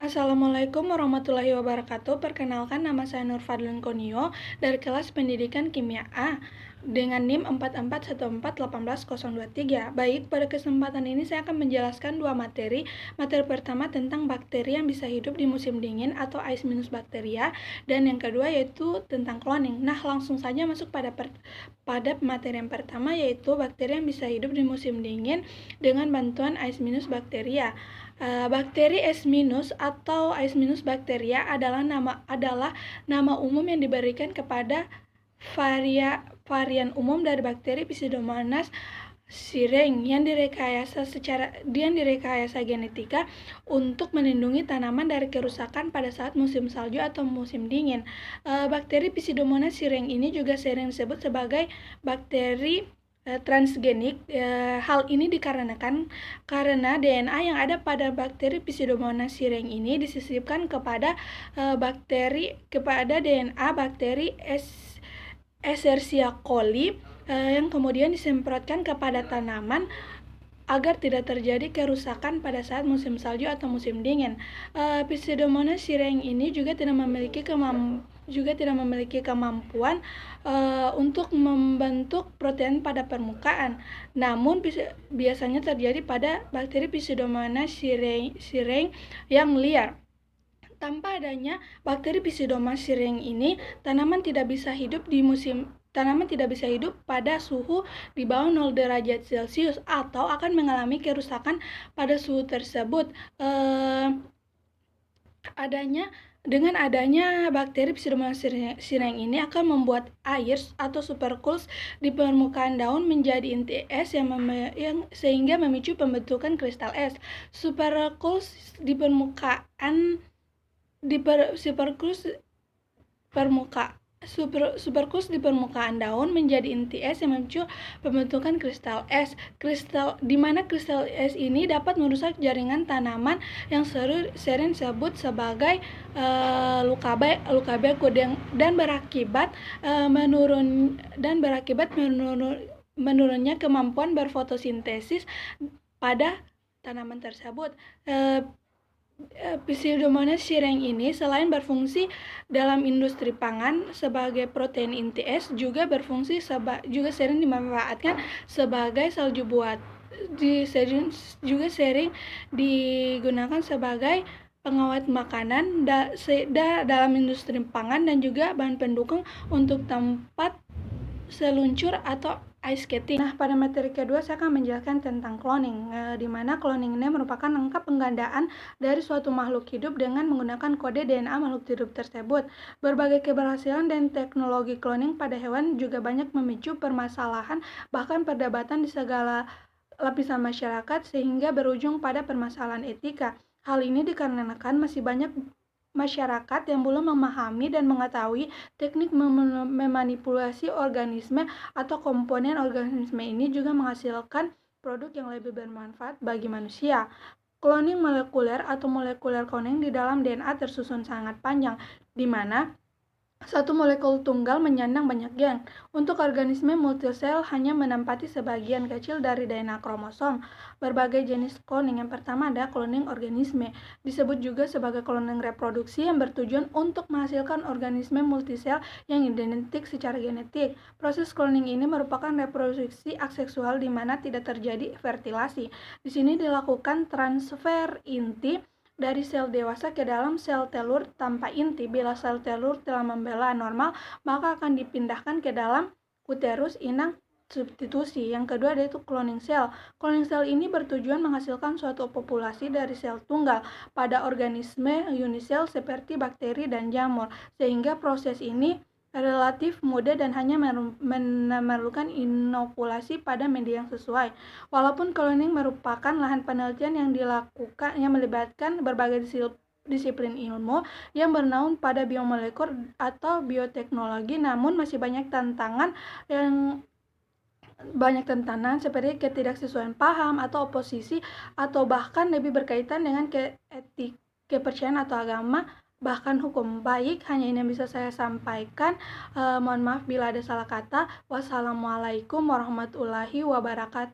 Assalamualaikum warahmatullahi wabarakatuh. Perkenalkan, nama saya Nur Fadlin Konio dari kelas Pendidikan Kimia A dengan NIM 4414181023. Baik, pada kesempatan ini saya akan menjelaskan dua materi. Materi pertama tentang bakteri yang bisa hidup di musim dingin atau ice minus bakteria, dan yang kedua yaitu tentang cloning. Nah, langsung saja masuk pada materi yang pertama, yaitu bakteri yang bisa hidup di musim dingin dengan bantuan ice minus bakteria. Bakteri S- atau Ice- bakteria adalah nama umum yang diberikan kepada varian umum dari bakteri Pseudomonas syringae yang direkayasa genetika untuk melindungi tanaman dari kerusakan pada saat musim salju atau musim dingin. Bakteri Pseudomonas syringae ini juga sering disebut sebagai bakteri transgenik. Hal ini dikarenakan karena DNA yang ada pada bakteri Pseudomonas syringae ini disisipkan kepada DNA bakteri Escherichia coli yang kemudian disemprotkan kepada tanaman agar tidak terjadi kerusakan pada saat musim salju atau musim dingin. Pseudomonas syringae ini juga tidak memiliki kemampuan untuk membentuk protein pada permukaan. Namun biasanya terjadi pada bakteri Pseudomonas syringae yang liar. Tanpa adanya bakteri Pseudomonas syringae ini, tanaman tidak bisa hidup pada suhu di bawah 0 derajat Celcius atau akan mengalami kerusakan pada suhu tersebut. Dengan adanya bakteri Pseudomonas syringae ini akan membuat air atau supercools di permukaan daun menjadi inti es yang sehingga memicu pembentukan kristal es. Supercools di permukaan daun menjadi inti es yang memicu pembentukan kristal es. Di mana kristal es ini dapat merusak jaringan tanaman yang sering disebut sebagai luka-beku dan berakibat menurunnya kemampuan berfotosintesis pada tanaman tersebut. Pseudomonas syringae ini selain berfungsi dalam industri pangan sebagai protein inti es, juga sering dimanfaatkan sebagai salju juga sering digunakan sebagai pengawet makanan dalam industri pangan dan juga bahan pendukung untuk tempat seluncur atau ice skating. Nah, pada materi kedua saya akan menjelaskan tentang cloning, di mana cloning ini merupakan langkah penggandaan dari suatu makhluk hidup dengan menggunakan kode DNA makhluk hidup tersebut. Berbagai keberhasilan dan teknologi cloning pada hewan juga banyak memicu permasalahan, bahkan perdebatan di segala lapisan masyarakat, sehingga berujung pada permasalahan etika. Hal ini dikarenakan masih banyak masyarakat yang belum memahami dan mengetahui teknik memanipulasi organisme atau komponen organisme ini juga menghasilkan produk yang lebih bermanfaat bagi manusia. Cloning molekuler atau molekular cloning di dalam DNA tersusun sangat panjang, di mana satu molekul tunggal menyandang banyak gen. Untuk organisme multisel hanya menempati sebagian kecil dari DNA kromosom. Berbagai jenis cloning. Yang pertama ada cloning organisme, disebut juga sebagai cloning reproduksi yang bertujuan untuk menghasilkan organisme multisel yang identik secara genetik. Proses cloning ini merupakan reproduksi aseksual di mana tidak terjadi fertilasi. Di sini dilakukan transfer inti dari sel dewasa ke dalam sel telur tanpa inti. Bila sel telur telah membela normal, maka akan dipindahkan ke dalam uterus inang substitusi. Yang kedua yaitu cloning sel. Cloning sel ini bertujuan menghasilkan suatu populasi dari sel tunggal pada organisme unisel seperti bakteri dan jamur, sehingga proses ini relatif mudah dan hanya memerlukan inokulasi pada media yang sesuai. Walaupun cloning merupakan lahan penelitian yang melibatkan berbagai disiplin ilmu yang bernaung pada biomolekuler atau bioteknologi, namun masih banyak tantangan seperti ketidaksesuaian paham atau oposisi, atau bahkan lebih berkaitan dengan kepercayaan atau agama, bahkan hukum. Baik, hanya ini yang bisa saya sampaikan. Mohon maaf bila ada salah kata. Wassalamualaikum warahmatullahi wabarakatuh.